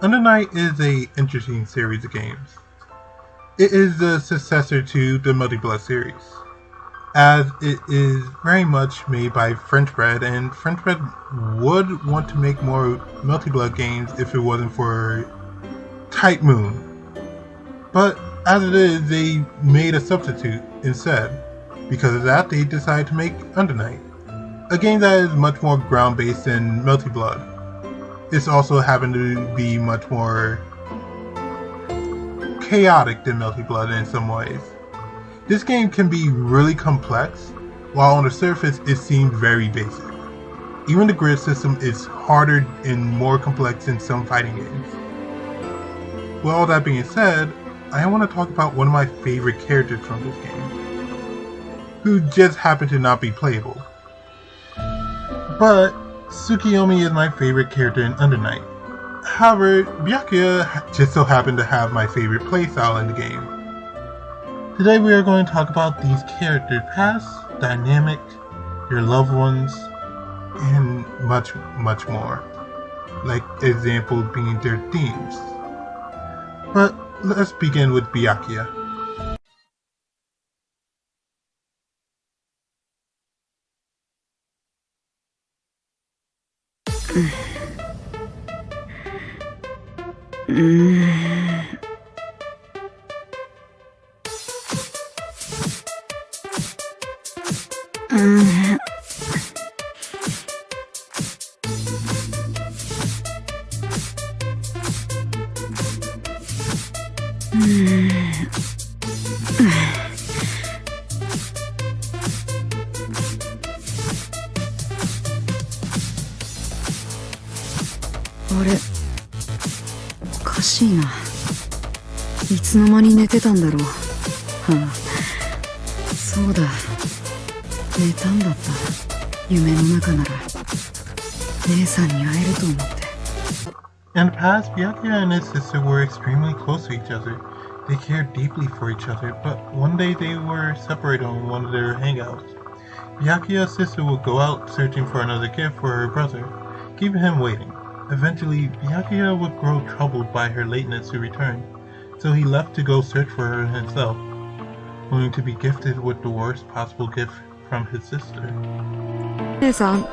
Under Night is an interesting series of games. It is the successor to the Multi Blood series, as it is very much made by French Bread, and French Bread would want to make more Multi Blood games if it wasn't for Tight Moon. But as it is, they made a substitute instead. Because of that, they decided to make Under Night, a game that is much more ground-based than Multi Blood. It's also happened to be much more chaotic than Multi Blood in some ways. This game can be really complex, while on the surface it seems very basic. Even the grid system is harder and more complex than some fighting games. With all that being said, I want to talk about one of my favorite characters from this game, who just happened to not be playable. But Tsukuyomi is my favorite character in Under Night. However, Byakuya just so happened to have my favorite playstyle in the game. Today we are going to talk about these characters' past, dynamic, their loved ones, and much, much more. Like examples being their themes. But let's begin with Byakuya.あれ、おかしいな。いつの間に寝てたんだろう。はあ、そうだ。寝たんだった。夢の中なら姉さんに会えると思って。In the past, Byakuya and his sister were extremely close to each other. They cared deeply for each other, but one day they were separated on one of their hangouts. Byakuya's sister would go out searching for another gift for her brother, keeping him waiting. Eventually, Byakuya would grow troubled by her lateness to return, so he left to go search for her himself, only to be gifted with the worst possible gift from his sister. 姉さん、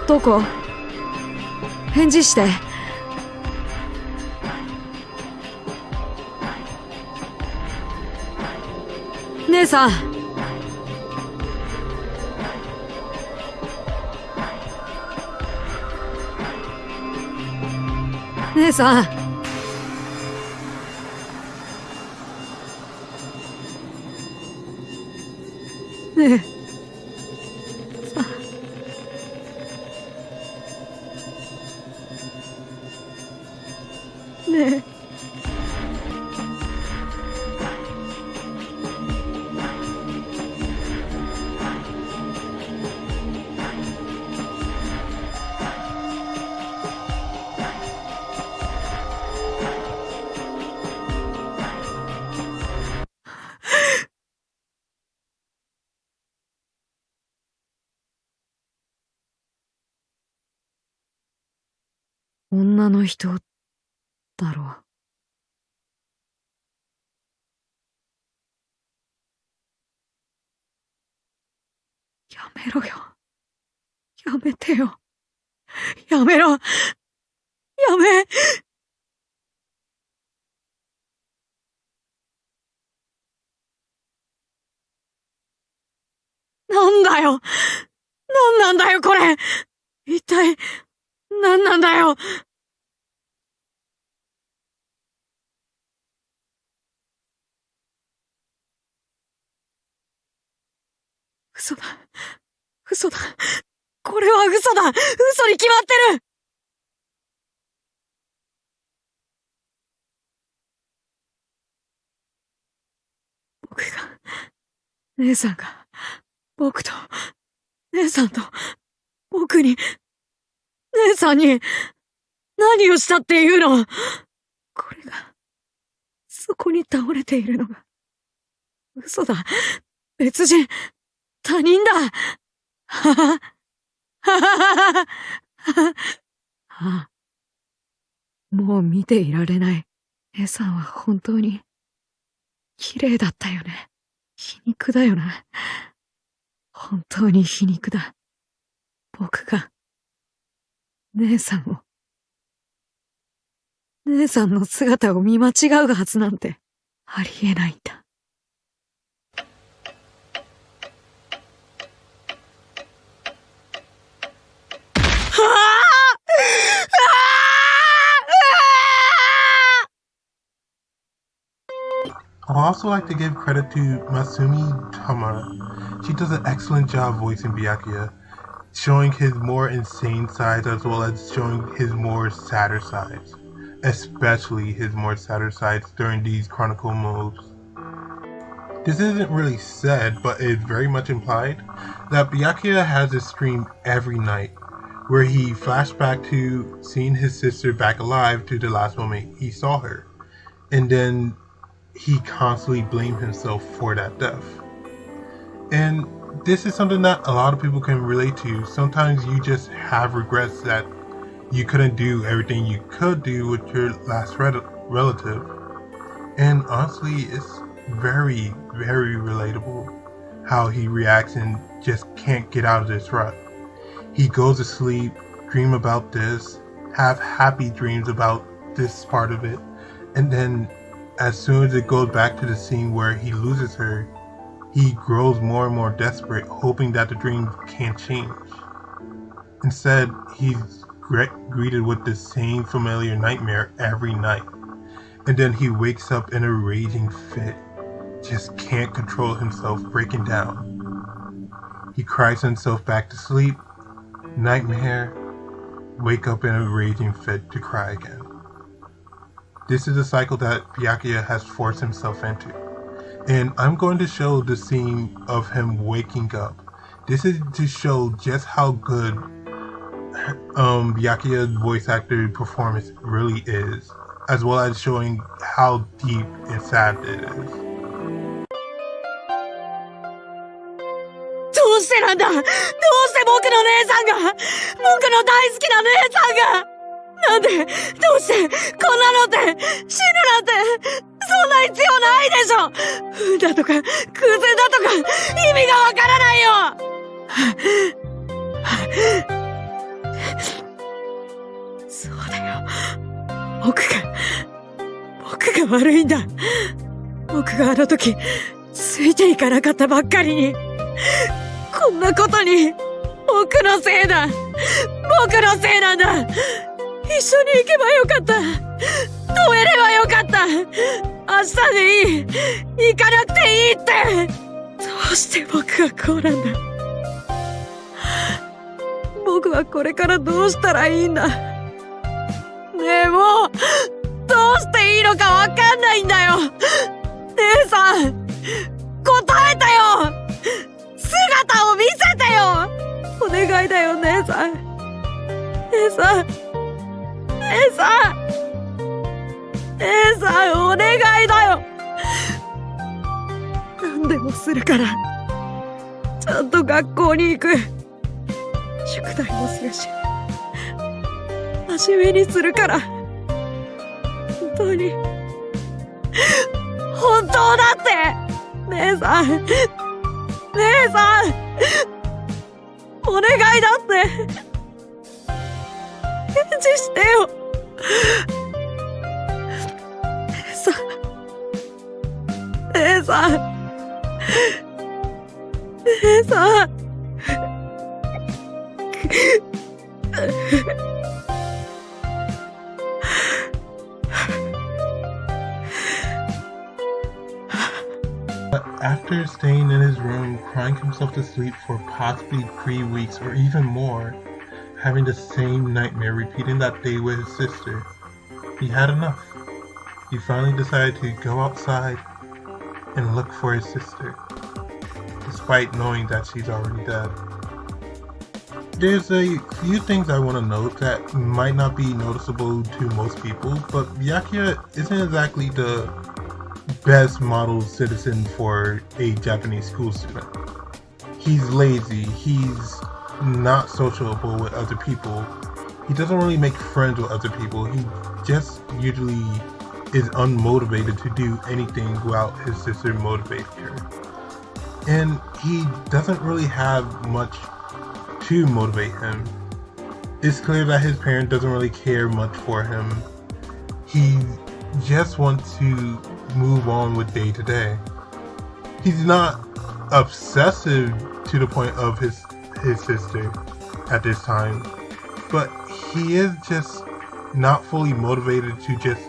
どこ？返事して。姉さん。姉さん。ねえ。さ。ねえ。女の人だろう。やめろよ。やめてよ。やめろ。やめ。なんだよ。なんなんだよ、これ。一体、なんなんだよ。嘘だ。嘘だ。これは嘘だ。嘘に決まってる。僕が、姉さんが、僕と、姉さんと、僕に、姉さんに、何をしたっていうの？これが、そこに倒れているのが、嘘だ。別人、他人だ。はははははははは。もう見ていられない。姉さんは本当に、綺麗だったよね。皮肉だよな。本当に皮肉だ。僕が、姉さんの姿を見間違うはずなんて、ありえないんだ。I'd also like to give credit to Masumi Tamara. She does an excellent job voicing Byakuya, showing his more insane sides as well as showing his more sadder sides, especially his more sadder sides during these chronicle moves. This isn't really said, but it's very much implied that Byakuya has a stream every night where he flashed back to seeing his sister back alive to the last moment he saw her, and then he constantly blamed himself for that death. And this is something that a lot of people can relate to. Sometimes you just have regrets that you couldn't do everything you could do with your last relative. And honestly, it's very, very relatable how he reacts and just can't get out of this rut. He goes to sleep, dream about this, have happy dreams about this part of it, and then as soon as it goes back to the scene where he loses her, he grows more and more desperate, hoping that the dream can't change. Instead, he's greeted with the same familiar nightmare every night. And then he wakes up in a raging fit, just can't control himself, breaking down. He cries himself back to sleep, nightmare, wake up in a raging fit to cry again. This is a cycle that Byakuya has forced himself into. And I'm going to show the scene of him waking up. This is to show just how good Byakuya's voice actor performance really is, as well as showing how deep and sad it is. どうしてなんだ？どうして僕の姉さんが、僕の大好きな姉さんが、なんで、どうして、こんなのって、死ぬなんて、そんな必要ないでしょ。運だとか、偶然だとか、意味がわからないよ。そうだよ。僕が悪いんだ。僕があの時、ついていかなかったばっかりに、こんなことに、僕のせいだ。僕のせいなんだ。一緒に行けばよかった。止めればよかった。明日でいい。行かなくていいって。どうして僕がこうなんだ。僕はこれからどうしたらいいんだ。ねえ、もう、どうしていいのかわかんないんだよ。姉さん、答えてよ。姿を見せてよ。お願いだよ、姉さん。姉さん。姉さん、姉さん、お願いだよ。何でもするから。ちゃんと学校に行く。宿題もするし。真面目にするから。本当に。本当だって。姉さん、姉さん、お願いだって。返事してよ。姉さん。姉さん。After staying in his room, crying himself to sleep for possibly 3 weeks or even more, having the same nightmare repeating that day with his sister, he had enough. He finally decided to go outside and look for his sister, despite knowing that she's already dead. There's a few things I want to note that might not be noticeable to most people, but Byakuya isn't exactly the best model citizen for a Japanese school student. He's lazy, he's not sociable with other people, he doesn't really make friends with other people, he just usually is unmotivated to do anything without his sister motivating her. And he doesn't really have much to motivate him. It's clear that his parent doesn't really care much for him. He just wants to move on with day to day. He's not obsessive to the point of his sister at this time, but he is just not fully motivated to just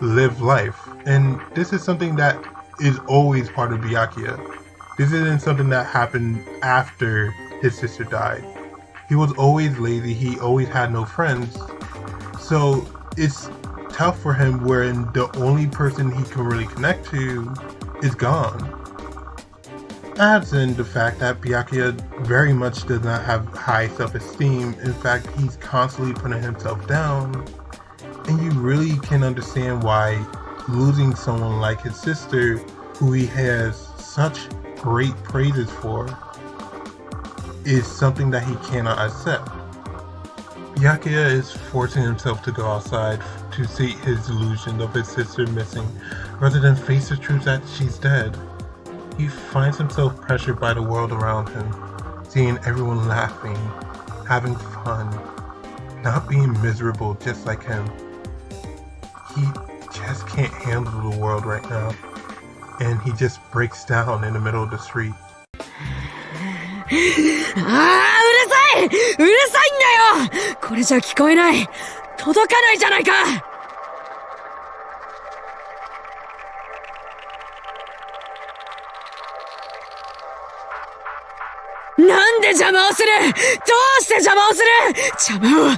live life. And this is something that is always part of Byakuya. This isn't something that happened after his sister died. He was always lazy, he always had no friends. So it's tough for him when the only person he can really connect to is gone. Adds in the fact that Byakuya very much does not have high self-esteem. In fact, he's constantly putting himself down. And you really can understand why losing someone like his sister, who he has such great praises for, is something that he cannot accept. Byakuya is forcing himself to go outside to sate his delusion of his sister missing, rather than face the truth that she's dead. He finds himself pressured by the world around him, seeing everyone laughing, having fun, not being miserable just like him. He just can't handle the world right now, and he just breaks down in the middle of the street. うるさいんだよこれじゃ聞こえない届かないじゃないかなんで邪魔をするどうして邪魔をする邪魔をう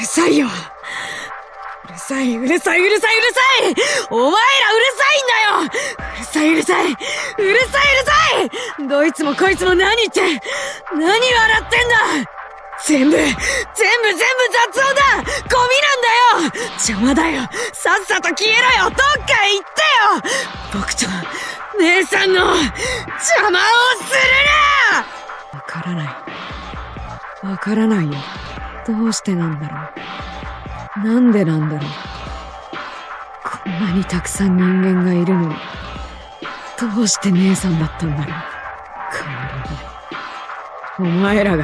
るさいようるさいお前らうるさいんだようるさいどいつもこいつも何言って何笑ってんだ全部雑音だゴミなんだよ邪魔だよさっさと消えろよどっか行ってよ僕と姉さんの邪魔をするなわからないよどうしてなんだろうなんでなんだろうこんなにたくさん人間がいるのにどうして姉さんだったんだろうお前ら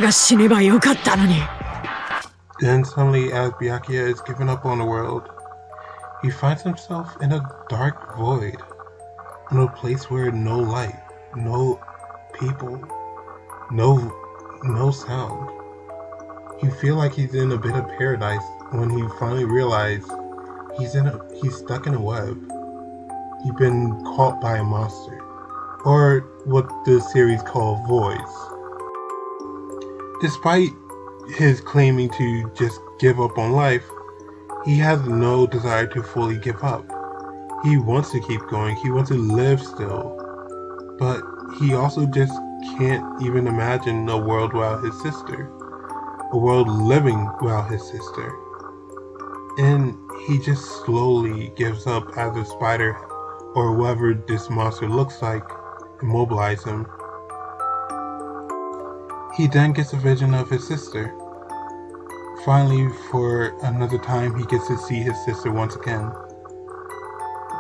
が死ねばよかったのに Then suddenly, as Byakuya is giving up on the world, he finds himself in a dark void, in a place where no light, no people, no sound. You feel like he's in a bit of paradise when he finally realizes he's stuck in a web. He's been caught by a monster, or what the series call voids. Despite his claiming to just give up on life, he has no desire to fully give up. He wants to keep going, he wants to live still, but he also just can't even imagine a world without his sister, a world living without his sister. And he just slowly gives up as a spider or whatever this monster looks like immobilize him. He then gets a vision of his sister. Finally, for another time, he gets to see his sister once again.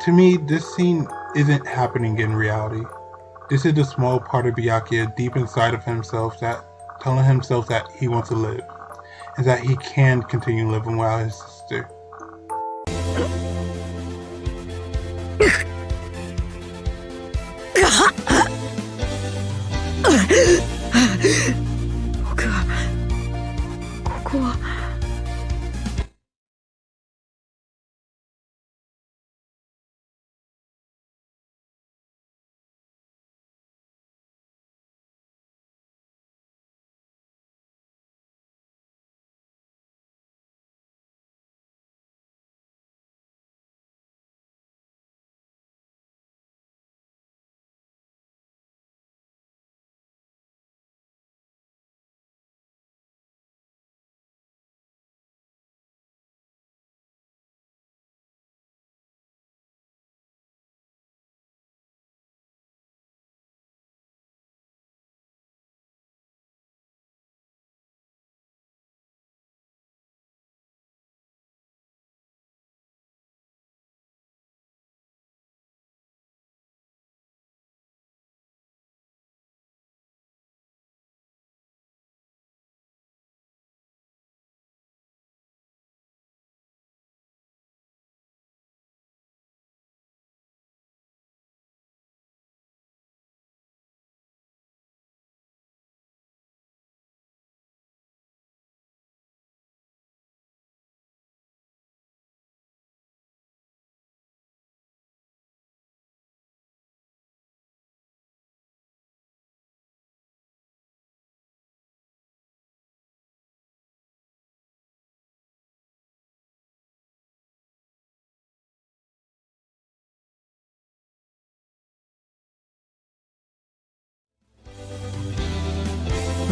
To me, this scene isn't happening in reality. This is a small part of Byakuya deep inside of himself that telling himself that he wants to live, and that he can continue living without his sister.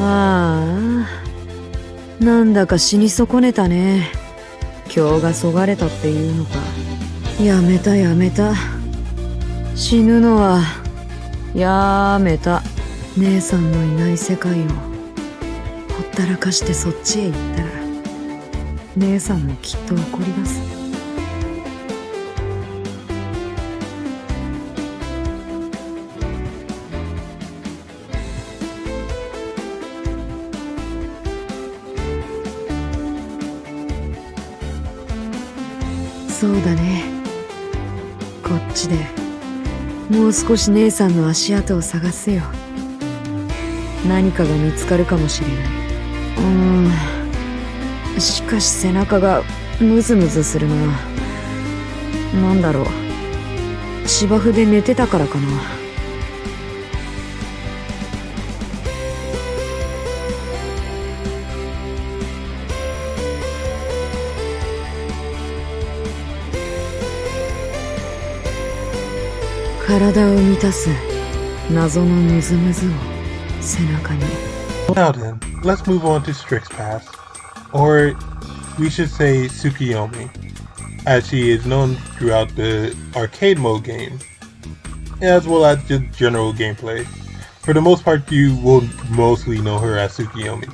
ああ、なんだか死に損ねたね。今日がそがれたっていうのか。やめたやめた。死ぬのはやめた。姉さんのいない世界をほったらかしてそっちへ行ったら、姉さんもきっと怒り出す。そうだね。こっちでもう少し姉さんの足跡を探すよ。何かが見つかるかもしれない。しかし背中がムズムズするな。なんだろう、芝生で寝てたからかな。体を満たす謎のムズムズを背中に。 Now then, let's move on to Strick's past, or we should say Tsukuyomi, as she is known throughout the arcade mode game, as well as just general gameplay. For the most part, you will mostly know her as Tsukuyomi.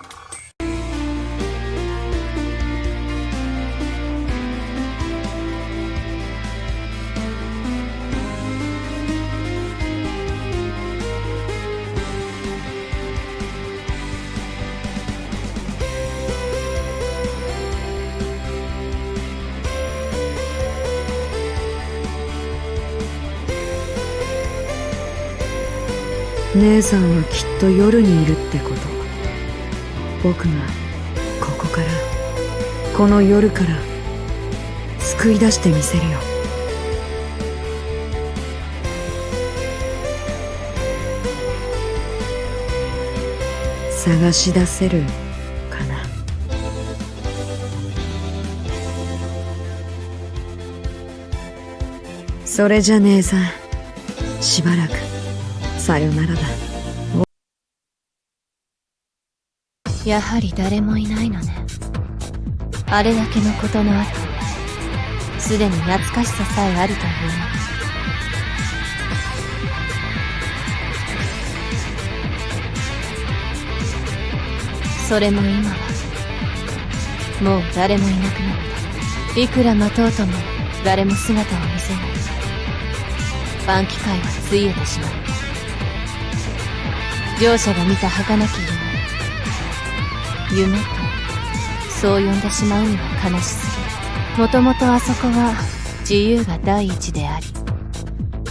姉さんはきっと夜にいるってこと。僕がここから、この夜から救い出してみせるよ。探し出せるかな。それじゃ姉さん、しばらくさよならだ。やはり誰もいないのね。あれだけのことの後、すでに懐かしささえあるというの。それも今はもう誰もいなくなった。いくら待とうとも誰も姿を見せない。晩期会はついえてしまった。両者が見た儚き夢とそう呼んでしまうには悲しすぎる。もともとあそこは自由が第一であり、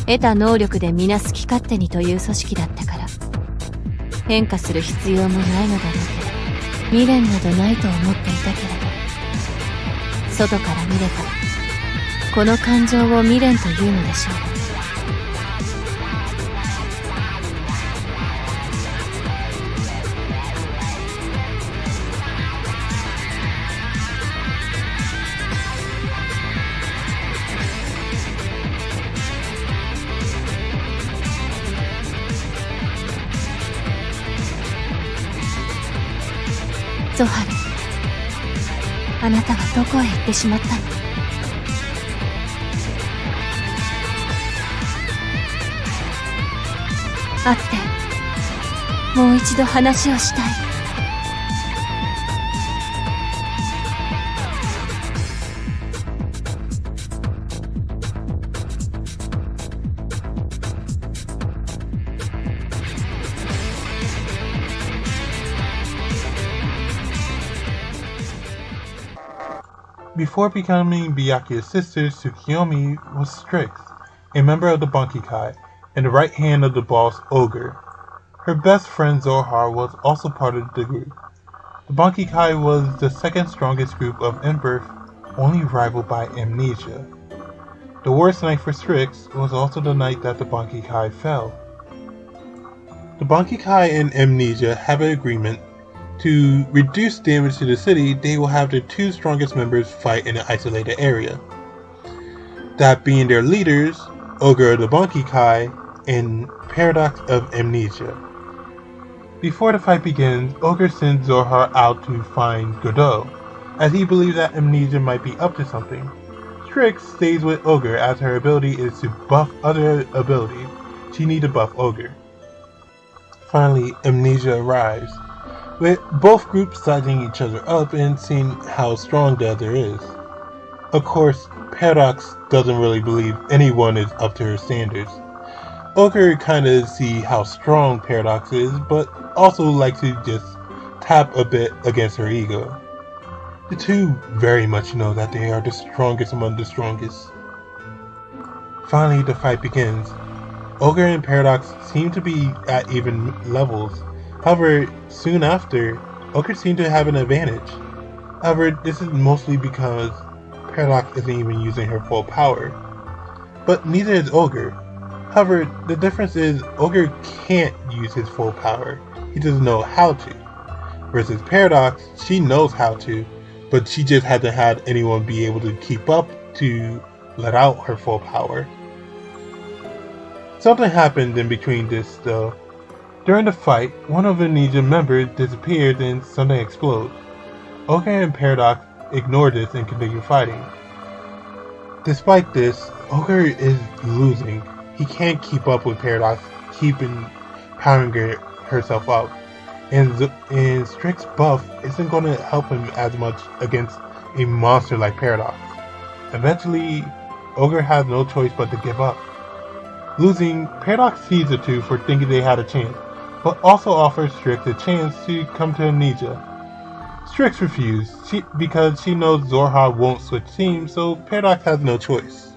得た能力で皆好き勝手にという組織だったから、変化する必要もないのだろうけど、未練などないと思っていたけれど、外から見ればこの感情を未練というのでしょう。ゾハル、あなたはどこへ行ってしまったの？会ってもう一度話をしたい。Before becoming Byakuya's sister, Tsukuyomi was Strix, a member of the Bankikai, and the right hand of the boss, Ogre. Her best friend Zohar was also part of the group. The Bankikai was the second strongest group of in-birth, only rivaled by Amnesia. The worst night for Strix was also the night that the Bankikai fell. The Bankikai and Amnesia have an agreement. To reduce damage to the city, they will have their two strongest members fight in an isolated area. That being their leaders, Ogre of the Bankikai and Paradox of Amnesia. Before the fight begins, Ogre sends Zorha out to find Godot, as he believes that Amnesia might be up to something. Strix stays with Ogre as her ability is to buff other abilities. She needs to buff Ogre. Finally, Amnesia arrives, with both groups sizing each other up and seeing how strong the other is. Of course, Paradox doesn't really believe anyone is up to her standards. Ogre kinda see how strong Paradox is, but also likes to just tap a bit against her ego. The two very much know that they are the strongest among the strongest. Finally, the fight begins. Ogre and Paradox seem to be at even levels. However, soon after, Ogre seems to have an advantage. However, this is mostly because Paradox isn't even using her full power. But neither is Ogre. However, the difference is Ogre can't use his full power. He doesn't know how to. Versus Paradox, she knows how to, but she just hasn't had anyone be able to keep up to let out her full power. Something happened in between this though. During the fight, one of Amnesia members disappears and something explodes. Ogre and Paradox ignore this and continue fighting. Despite this, Ogre is losing. He can't keep up with Paradox, keeping powering herself up. And Strix's buff isn't going to help him as much against a monster like Paradox. Eventually, Ogre has no choice but to give up. Losing, Paradox sees the two for thinking they had a chance, but also offers Strix a chance to come to Amnesia. Strix refused because she knows Zorha won't switch teams, so Paradox has no choice.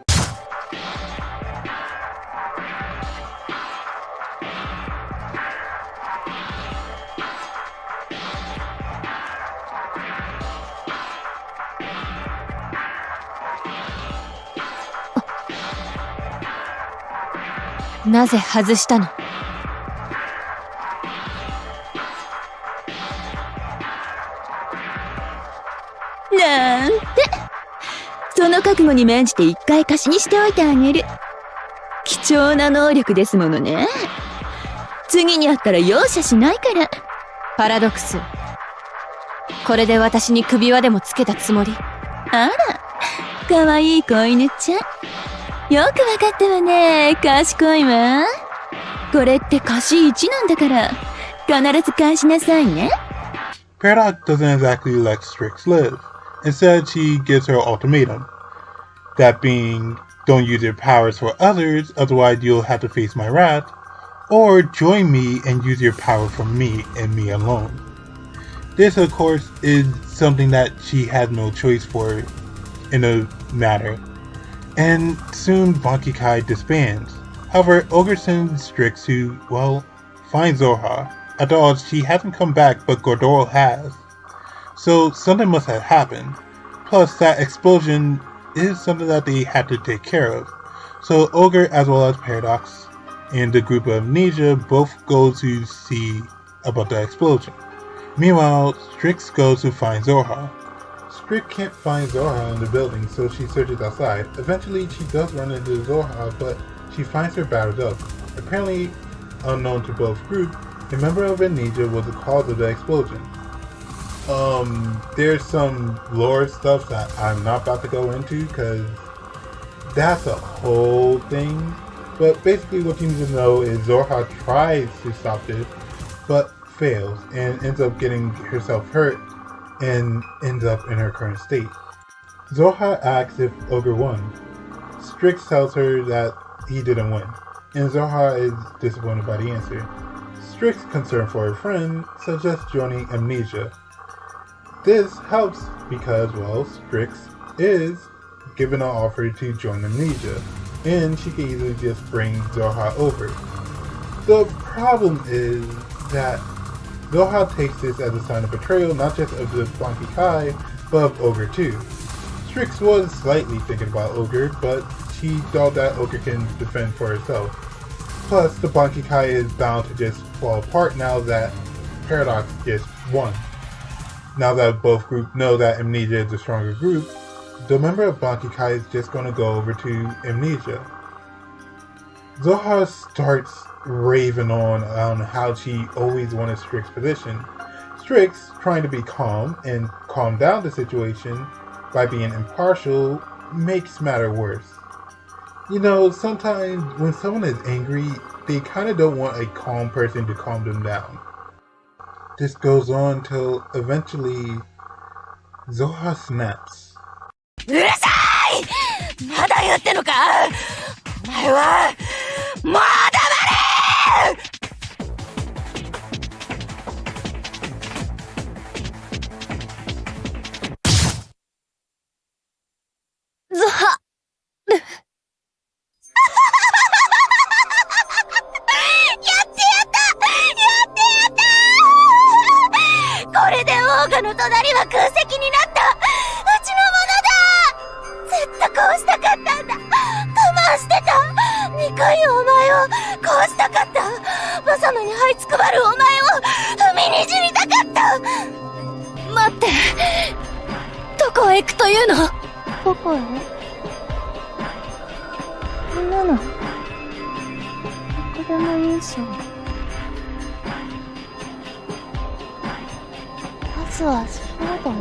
"なぜ外したの?" なんて。その覚悟に免じて一回貸しにしておいてあげる。貴重な能力ですものね。次に会ったら容赦しないから。パラドックス。これで私に首輪でもつけたつもり？あら、かわいい子犬ちゃん。よくわかったわね。賢いわ。これって貸し1なんだから、必ず返しなさいね。Paradox doesn't exactly let Strix live. Instead, she gives her ultimatum. That being, don't use your powers for others, otherwise you'll have to face my wrath, or join me and use your power for me and me alone. This, of course, is something that she had no choice for in the matter. And soon Bankikai disbands. However, Ogre sends Strix to, find Zorha. After all, she hasn't come back, but Godot has. So something must have happened. Plus, that explosion is something that they had to take care of. So Ogre, as well as Paradox, and the group of Amnesia both go to see about the explosion. Meanwhile, Strix goes to find Zorha. Strix can't find Zorha in the building, so she searches outside. Eventually, she does run into Zorha, but she finds her battered up. Apparently, unknown to both groups, a member of Amnesia was the cause of the explosion. There's some lore stuff that I'm not about to go into, because that's a whole thing. But basically what you need to know is Zorha tries to stop this, but fails, and ends up getting herself hurt, and ends up in her current state. Zorha asks if Ogre won. Strix tells her that he didn't win, and Zorha is disappointed by the answer. Strix, concerned for her friend, suggests joining Amnesia. This helps because, Strix is given an offer to join Amnesia, and she can easily just bring Zorha over. The problem is that Zorha takes this as a sign of betrayal, not just of the Bankikai, but of Ogre too. Strix was slightly thinking about Ogre, but she thought that Ogre can defend for herself. Plus, the Bankikai is bound to just fall apart now that Paradox just won. Now that both groups know that Amnesia is the stronger group, the member of Bankikai is just going to go over to Amnesia. Zoha starts raving on how she always wanted Strick's position. Strick's trying to be calm and calm down the situation by being impartial makes matter worse. You know, sometimes when someone is angry, they kind of don't want a calm person to calm them down. This goes on till eventually Zoha snaps. うるさい！まだ言ってんのか？お前はもう黙れ！ゾハ！やってやったこれでオーガの隣は空席になった！うちのものだ！ずっとこうしたかったんだ！我慢してた！2回お前をこうしたかった！マサノに這いつくばるお前を踏みにじりたかった！待って！どこへ行くというの？どこへ？そんなのどこでもいいさ。まずはそうだよ。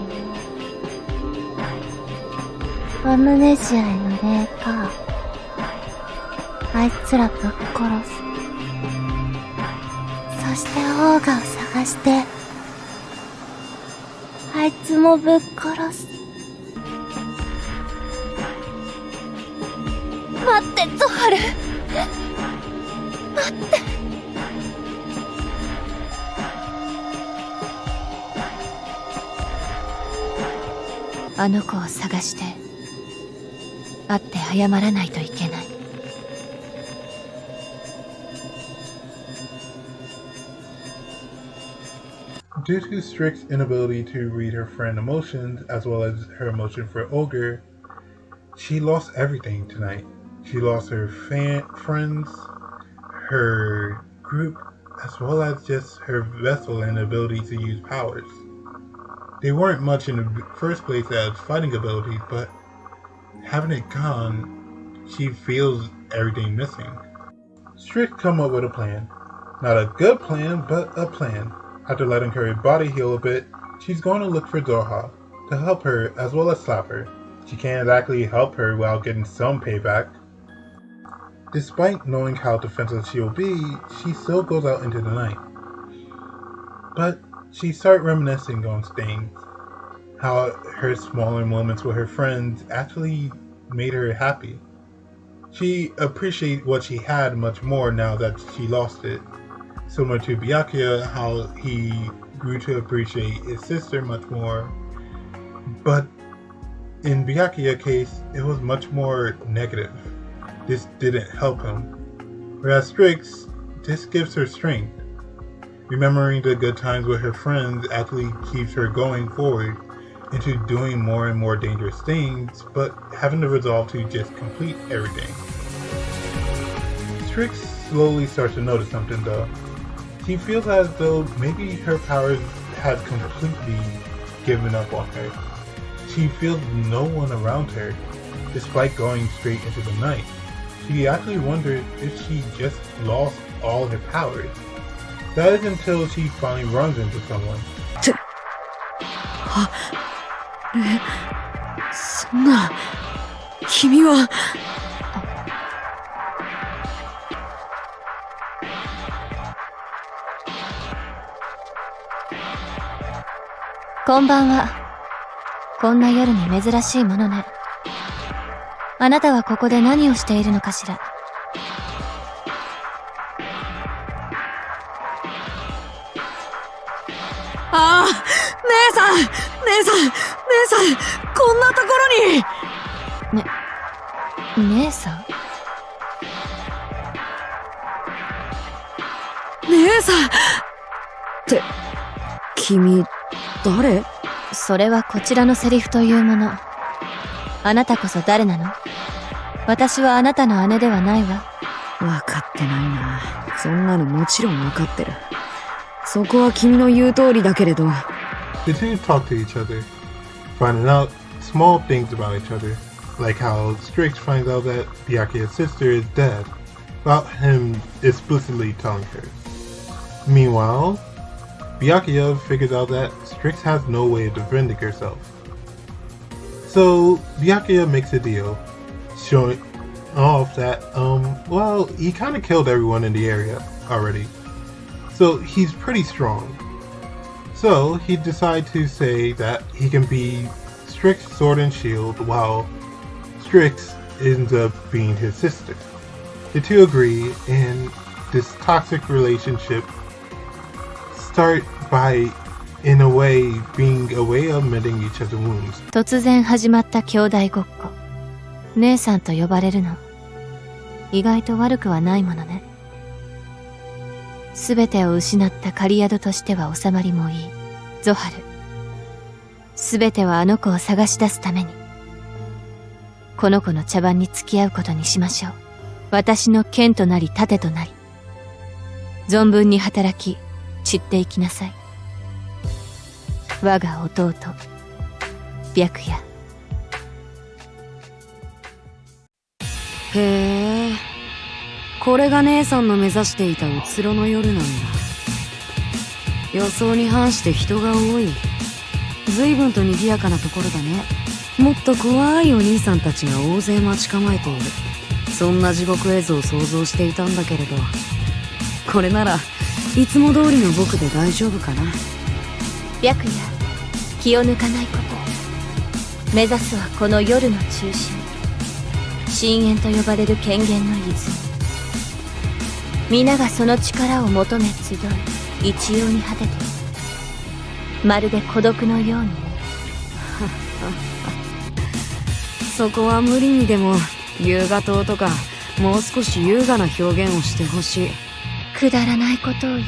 アムネジアへの霊か。あいつらぶっ殺す。そしてオーガを探して、あいつもぶっ殺す。待って、ゾハル。待って。あの子を探して、会って謝らないといけない。Due to Strick's inability to read her friend's emotions as well as her emotion for Ogre, she lost everything tonight. She lost her friends, her group, as well as just her vessel and ability to use powers. They weren't much in the first place as fighting abilities, but having it gone, she feels everything missing. Strick come up with a plan. Not a good plan, but a plan. After letting her body heal a bit, she's going to look for Zoha to help her as well as slap her. She can't exactly help her while getting some payback. Despite knowing how defenseless she'll be, she still goes out into the night. But she starts reminiscing on things. How her smaller moments with her friends actually made her happy. She appreciates what she had much more now that she lost it. Similar to Byakuya, how he grew to appreciate his sister much more. But in Byakuya's case, it was much more negative. This didn't help him. Whereas Strick's, this gives her strength. Remembering the good times with her friends actually keeps her going forward into doing more and more dangerous things, but having the resolve to just complete everything. Strick slowly starts to notice something though. She feels as though maybe her powers had completely given up on her. She feels no one around her, despite going straight into the night. She actually wonders if she just lost all her powers. That is until she finally runs into someone. そんな、君は。こんばんは。こんな夜に珍しいものね。あなたはここで何をしているのかしら。ああ、姉さん、こんなところに。姉さん？姉さんって、君、誰？それはこちらのセリフというもの。あなたこそ誰なの？私はあなたの姉ではないわ。わかってないな。そんなのもちろんわかってる。そこは君の言う通りだけれど。They continue to talk to each other, finding out small things about each other, like how Strick finds out that Byakuya's sister is dead, without him explicitly telling her. Meanwhile, Byakuya figures out that Strix has no way of defending herself. So Byakuya makes a deal, showing off that, he kind of killed everyone in the area already. So he's pretty strong. So he decides to say that he can be Strix sword and shield while Strix ends up being his sister. The two agree, and this toxic relationship start by, in a way, being a way of mending each other's wounds. 突然始まった兄弟ごっこ。姉さんと呼ばれるの。意外と悪くはないものね。すべてを失った狩宿としては収まりもいい。ゾハル。すべてはあの子を探し出すために。この子の茶番に付き合うことにしましょう。私の剣となり盾となり。存分に働き、散っていきなさい。我が弟、白夜。へえ、これが姉さんの目指していたうつろの夜なんだ。予想に反して人が多い。随分と賑やかなところだね。もっと怖いお兄さんたちが大勢待ち構えている。そんな地獄絵図を想像していたんだけれど、これならいつも通りの僕で大丈夫かな。白夜、気を抜かないこと。目指すはこの夜の中心。深淵と呼ばれる権限の泉。皆がその力を求め集い、一様に果てている。まるで孤独のようにね。そこは無理にでも優雅島とかもう少し優雅な表現をしてほしい。くだらないことを言う。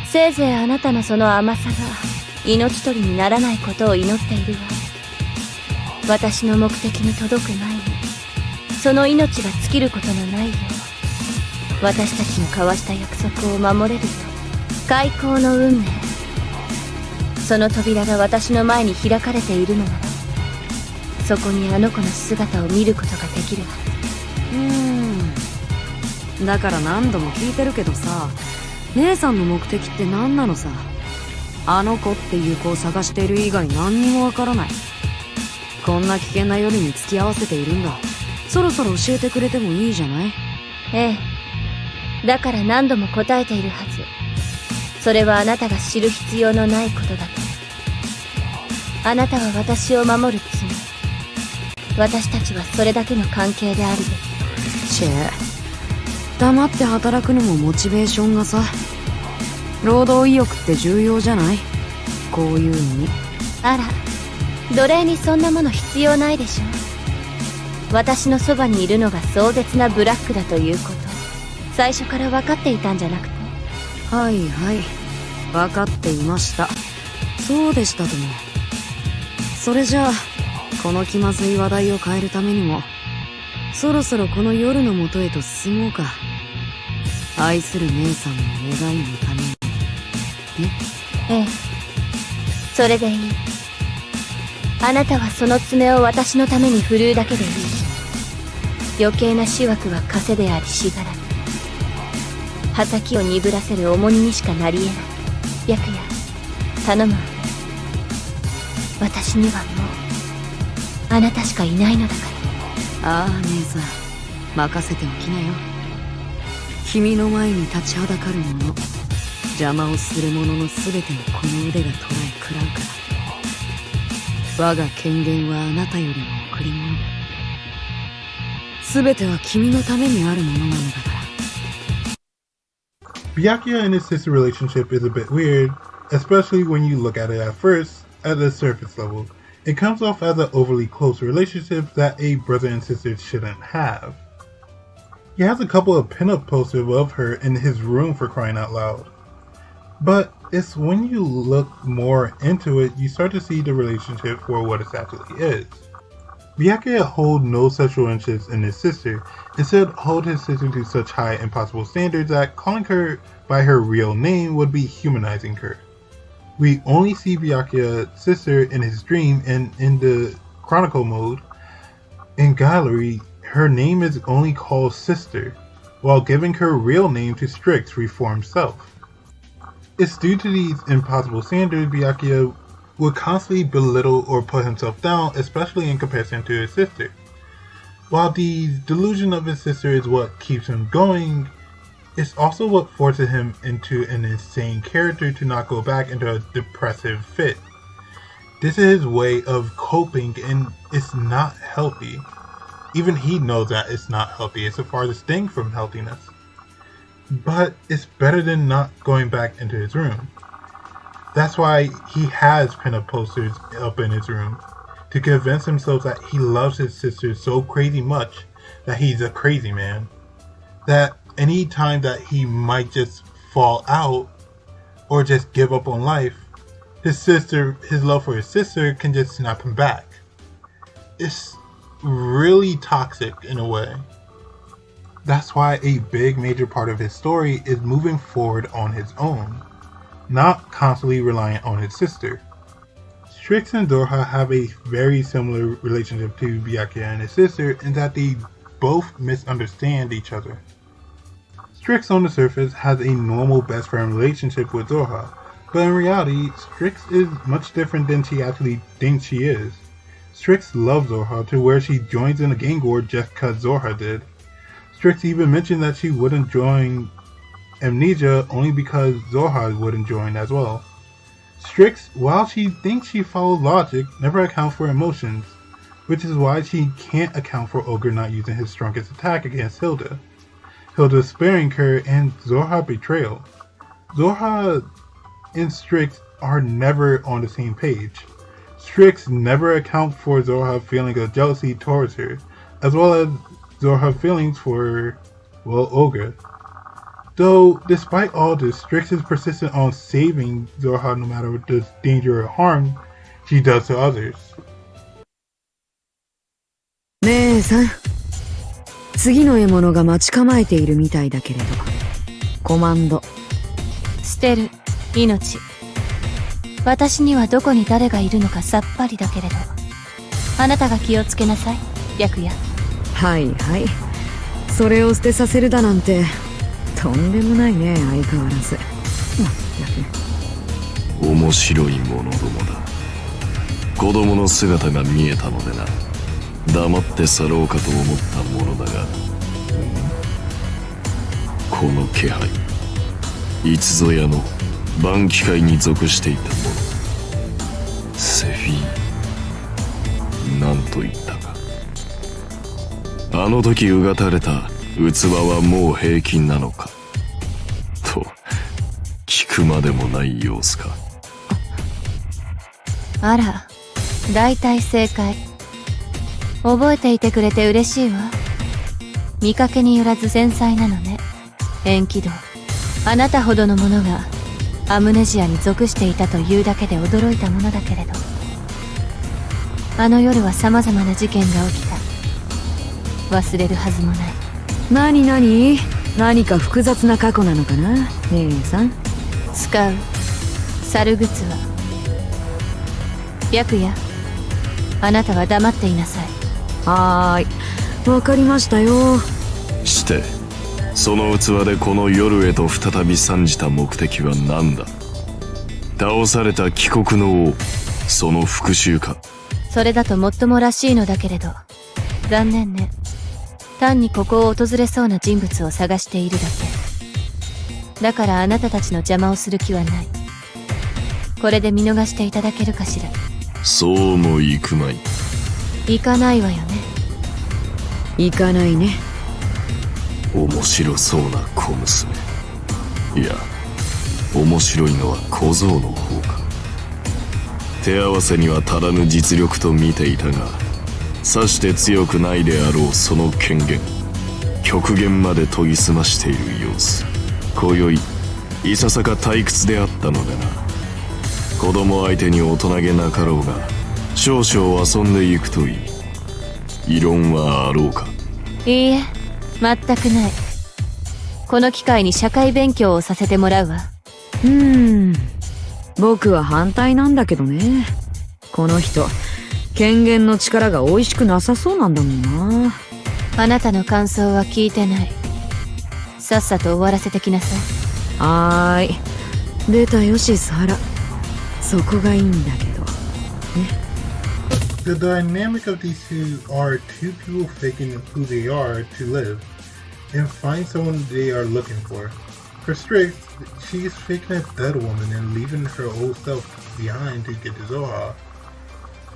せいぜいあなたのその甘さが命取りにならないことを祈っているわ。私の目的に届く前にその命が尽きることのないよう、私たちの交わした約束を守れるよう。開口の運命、その扉が私の前に開かれているのなら、そこにあの子の姿を見ることができるはず。だから何度も聞いてるけどさ、姉さんの目的って何なのさ。あの子っていう子を探している以外何にもわからない。こんな危険な夜に付き合わせているんだ。そろそろ教えてくれてもいいじゃない？ええ。だから何度も答えているはず。それはあなたが知る必要のないことだと。あなたは私を守る罪。私たちはそれだけの関係であるべき。チェ、黙って働くのもモチベーションがさ。労働意欲って重要じゃない？こういうのに。あら、奴隷にそんなもの必要ないでしょ。私のそばにいるのが壮絶なブラックだということ、最初から分かっていたんじゃなくて？はいはい、分かっていました。そうでしたとも。それじゃあこの気まずい話題を変えるためにも、そろそろこの夜のもとへと進もうか。愛する姉さんの願いのためにね。ええ、それでいい。あなたはその爪を私のために振るうだけでいい。余計な私枠は枷でありしがらみ。刃先を鈍らせる重荷にしかなり得ない。白夜、頼むわ。私にはもうあなたしかいないのだから。ああ、姉さん、任せておきなよ。君の前に立ちはだかる者、邪魔をする者の全てをこの腕が捉え食らうから。我が権限はあなたよりも贈り物。全ては君のためにあるものなのだから。Byakuya and his sister relationship is a bit weird, especially when you look at it at first, at the surface level. It comes off as an overly close relationship that a brother and sister shouldn't have. He has a couple of pinup posters of her in his room, for crying out loud. But it's when you look more into it, you start to see the relationship for what it actually is. Byakuya hold no sexual interest in his sister, instead hold his sister to such high impossible standards that calling her by her real name would be humanizing her. We only see Byakuya's sister in his dream, and in the Chronicle mode, in Gallery, her name is only called Sister. while giving her real name to Strick's reformed self. It's due to these impossible standards Byakuya would constantly belittle or put himself down, especially in comparison to his sister. While the delusion of his sister is what keeps him going, it's also what forces him into an insane character to not go back into a depressive fit. This is his way of coping, and it's not healthy. Even he knows that it's not healthy. It's the farthest thing from healthiness. But it's better than not going back into his room. That's why he has pinup posters up in his room, to convince himself that he loves his sister so crazy much that he's a crazy man. That any time that he might just fall out or just give up on life, his love for his sister can just snap him back. It's really toxic in a way. That's why a big major part of his story is moving forward on his own, not constantly reliant on his sister. Strix and Zorha have a very similar relationship to Byakuya and his sister in that they both misunderstand each other. Strix on the surface has a normal best friend relationship with Zorha, but in reality, Strix is much different than she actually thinks she is. Strix loves Zorha to where she joins in a gang war just cause Zorha did. Strix even mentioned that she wouldn't join Amnesia only because Zorha wouldn't join as well. Strix, while she thinks she follows logic, never accounts for emotions, which is why she can't account for Ogre not using his strongest attack against Hilda. Hilda sparing her and Zorha betrayal. Zorha and Strix are never on the same page. Strix never accounts for Zorha's feeling of jealousy towards her, as well as Zorha's feelings for, well, Ogre. Though, despite all this, Strix is persistent on saving Zorha no matter the danger or harm she does to others. 姉さん、次の獲物が待ち構えているみたいだけれど、コマンド。捨てる命。私にはどこに誰がいるのかさっぱりだけれど、あなたが気をつけなさい、白夜。はいはい。それを捨てさせるだなんて、とんでもないね、相変わらず。面白い者どもだ。子供の姿が見えたのでな。黙って去ろうかと思ったものだが、この気配、いつぞやの晩期会に属していた者。セフィー、なんと言ったか。あの時うがたれた器はもう平気なのかと聞くまでもない様子か。あら、だいたい正解。覚えていてくれて嬉しいわ。見かけによらず繊細なのね。縁起道。あなたほどの者がアムネジアに属していたというだけで驚いたものだけれど、あの夜は様々な事件が起きた。忘れるはずもない。何か複雑な過去なのかな、姉さん。使う猿靴は白夜、あなたは黙っていなさい。はーい、わかりましたよ。してその器でこの夜へと再び参じた目的は何だ。倒された帰国の王、その復讐か。それだともっともらしいのだけれど、残念ね。単にここを訪れそうな人物を探しているだけ。だからあなたたちの邪魔をする気はない。これで見逃していただけるかしら。そうもいくまい。行かないわよね。行かないね。面白そうな小娘。いや、面白いのは小僧の方か。手合わせには足らぬ実力と見ていたが、さして強くないであろうその権限、極限まで研ぎ澄ましている様子。今宵いささか退屈であったのでな。子供相手に大人げなかろうが、少々遊んでいくといい。異論はあろうか。いいえ、全くない。この機会に社会勉強をさせてもらうわ。僕は反対なんだけどね。この人、権限の力が美味しくなさそうなんだもんな。あなたの感想は聞いてない。さっさと終わらせてきなさい。はーい。出たよしサラ。そこがいいんだけど。ね。The dynamic of these two are two people faking who they are to live and find someone they are looking for. For Strix, she is faking a dead woman and leaving her old self behind to get to Zoha.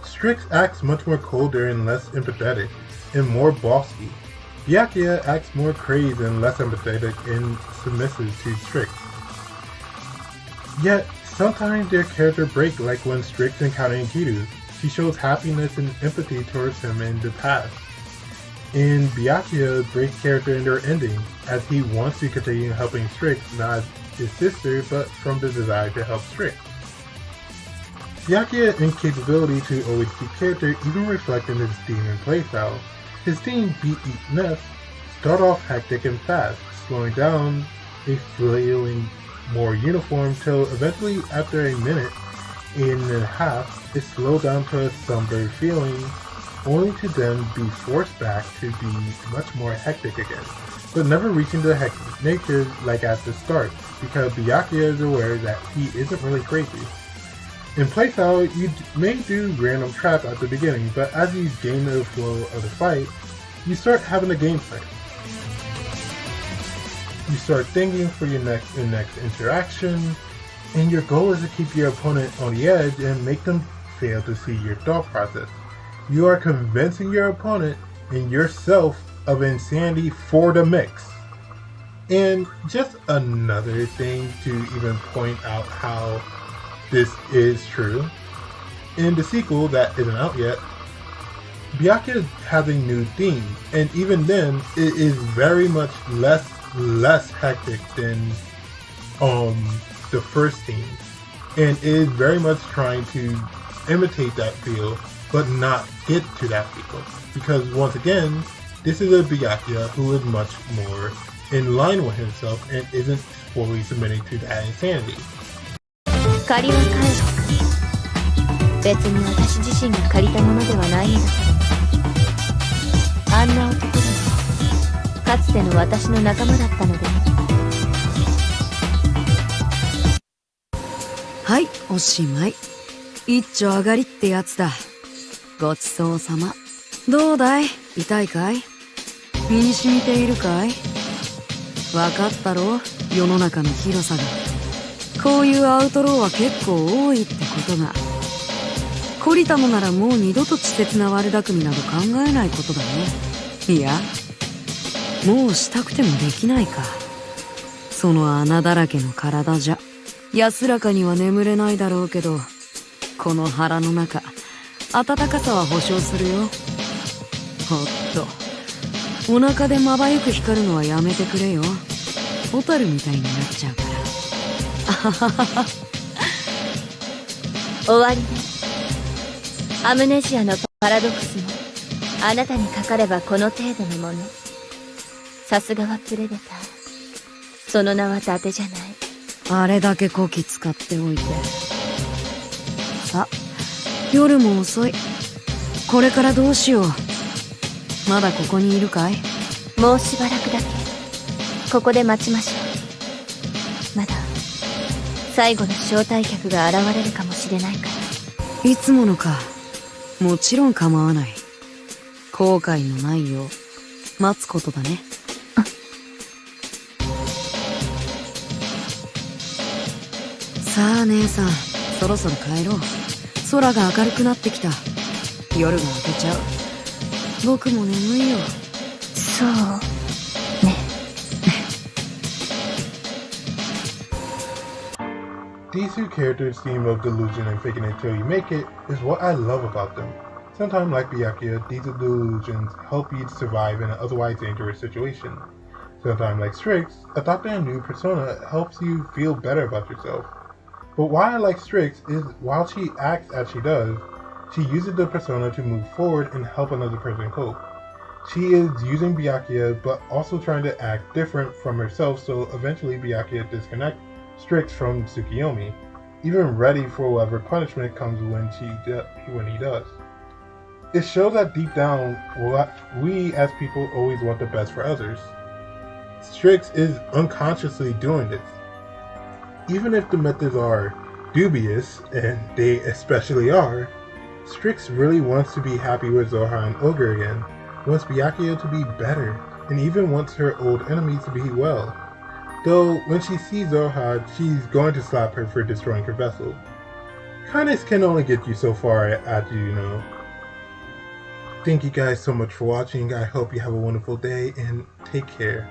Strix acts much more colder and less empathetic and more bossy. Byakuya acts more crazed and less empathetic and submissive to Strix. Yet, sometimes their character break, like when Strix encountering Kiru. She shows happiness and empathy towards him in the past. In Byakuya breaks character in their ending, as he wants to continue helping Strix, not as his sister, but from the desire to help Strix. Byakuya's incapability to always keep character even reflects in his theme and playstyle. His theme, Beat Eat Nest, start off hectic and fast, slowing down, a feeling more uniform till eventually after a minute and a half, it slowed down to a somber feeling, only to then be forced back to be much more hectic again, but never reaching the hectic nature like at the start, because Byakuya is aware that he isn't really crazy. In playstyle, you may do random traps at the beginning, but as you gain the flow of the fight, you start having a game plan. You start thinking for your next interaction, and your goal is to keep your opponent on the edge and make them fail to see your thought process. You are convincing your opponent and yourself of insanity for the mix. And just another thing to even point out how this is true, in the sequel that isn't out yet, Byakuya has a new theme, and even then, it is very much less hectic than the first theme, and it is very much trying to imitate that feel, but not get to that feel. Because once again, this is a Byakuya who is much more in line with himself and isn't fully submitting to that insanity. 借りは返す。別に私自身が借りたものではないのだから。あんな男にはかつての私の仲間だったので。はい、おしまい。一丁上がりってやつだ。ごちそうさま。どうだい？痛いかい？身に染みているかい？わかったろ？世の中の広さが。こういうアウトローは結構多いってことが。懲りたのならもう二度と稚拙な悪巧みなど考えないことだね。いや、もうしたくてもできないか。その穴だらけの体じゃ安らかには眠れないだろうけど、この腹の中、暖かさは保証するよ。ほっと、お腹でまばゆく光るのはやめてくれよ。ホタルみたいになっちゃうから。終わりね。アムネジアのパラドクスもあなたにかかればこの程度のもの。さすがはプレデター。その名は伊達じゃない。あれだけこき使っておいて。さ、夜も遅い。これからどうしよう。まだここにいるかい？もうしばらくだけここで待ちましょう。まだ最後の招待客が現れるかもしれないから。いつものか。もちろん構わない。後悔のないよう待つことだね。さあ姉さん、そろそろ帰ろう。空が明るくなってきた。夜が明けちゃう。僕も眠いよ。そうね。These two characters' theme of delusion and faking it till you make it is what I love about them. Sometimes, like Byakuya, these delusions help you survive in an otherwise dangerous situation. Sometimes, like Strix, adopting a new persona helps you feel better about yourself. But why I like Strix is while she acts as she does, she uses the persona to move forward and help another person cope. She is using Byakuya but also trying to act different from herself, so eventually Byakuya disconnects Strix from Tsukuyomi, even ready for whatever punishment comes when he does. It shows that deep down, we as people always want the best for others. Strix is unconsciously doing this. Even if the methods are dubious, and they especially are, Strix really wants to be happy with Zoha and Ogre again, wants Byakuya to be better, and even wants her old enemies to be well. Though, when she sees Zoha, she's going to slap her for destroying her vessel. Kindness can only get you so far at you know. Thank you guys so much for watching. I hope you have a wonderful day, and take care.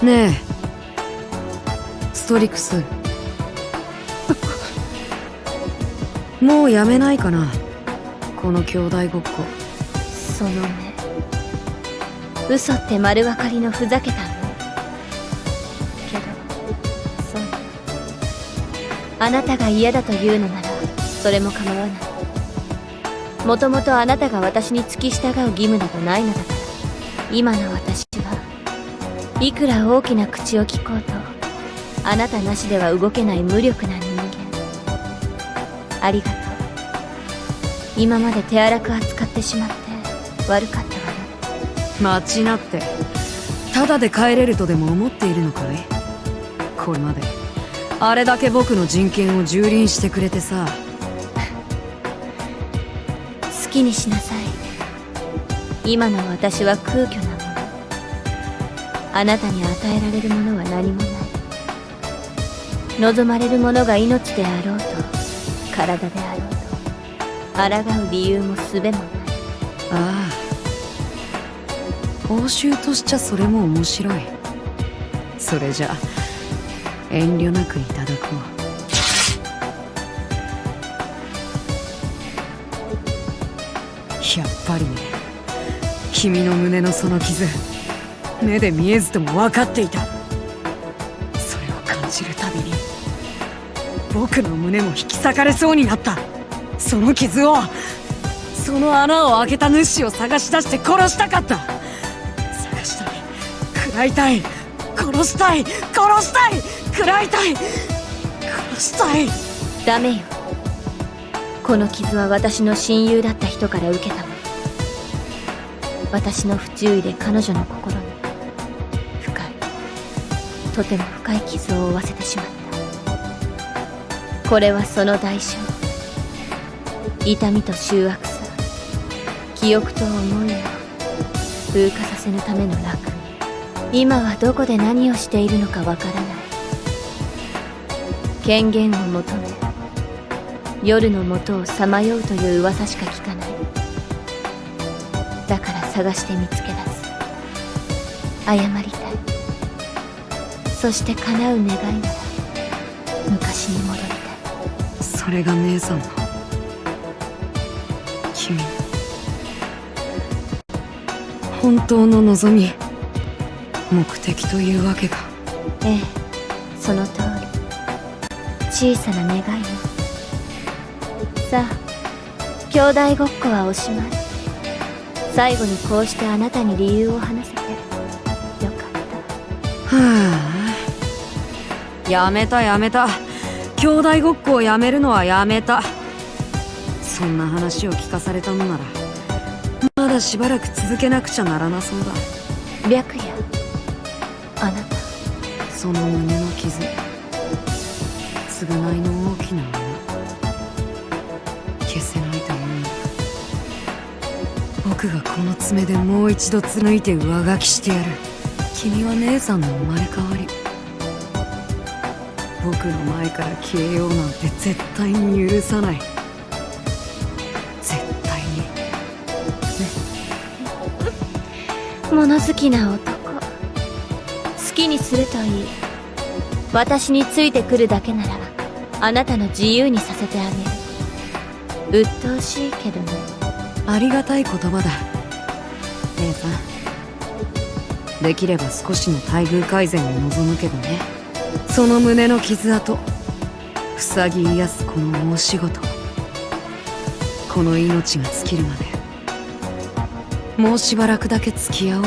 ねえストリクスもうやめないかなこの兄弟ごっこ。その目、嘘って丸分かりのふざけた目。けどそう、あなたが嫌だというのならそれも構わない。もともとあなたが私に付き従う義務などないのだから。今の私はいくら大きな口を聞こうとあなたなしでは動けない無力な人間。ありがとう。今まで手荒く扱ってしまって悪かったわね。待ちなって。ただで帰れるとでも思っているのかい。これまであれだけ僕の人権を蹂躙してくれてさ。好きにしなさい。今の私は空虚なもの。あなたに与えられるものは何もない。望まれるものが命であろうと体であろうと抗う理由も術もない。ああ、報酬としちゃそれも面白い。それじゃ遠慮なくいただこう。やっぱりね、君の胸のその傷、目で見えずとも分かっていた。それを感じるたびに僕の胸も引き裂かれそうになった。その傷を、その穴を開けた主を探し出して殺したかった。探したい、食らいたい、殺したい、殺したい、食らいたい、殺したい。ダメよ。この傷は私の親友だった人から受けたもの。私の不注意で彼女の心に深い、とても深い傷を負わせてしまった。これはその代償。痛みと醜悪さ、記憶と思いを風化させぬための楽園。今はどこで何をしているのかわからない。権限を求め夜の下をさまようという噂しか聞かない。だから探して見つけ出す。謝りたい。そして叶う願いなら昔に戻りたい。それが姉さんの、君の本当の望み、目的というわけか。ええ、その通り。小さな願いよ。さあ、兄弟ごっこはおしまい。最後にこうしてあなたに理由を話せてよかった。はあ、やめたやめた。兄弟ごっこをやめるのはやめた。そんな話を聞かされたのならまだしばらく続けなくちゃならなそうだ。白夜、あなたその胸の傷、償いの大きな穴、消せないというのだ。僕がこの爪でもう一度貫いて上書きしてやる。君は姉さんの生まれ変わり。僕の前から消えようなんて絶対に許さない。絶対に。物好きな男。好きにするといい。私についてくるだけならあなたの自由にさせてあげる。鬱陶しいけどね。ありがたい言葉だ姉さん。できれば少しの待遇改善を望むけどね。その胸の傷跡塞ぎ癒すこの大仕事、この命が尽きるまでもうしばらくだけ付き合おう。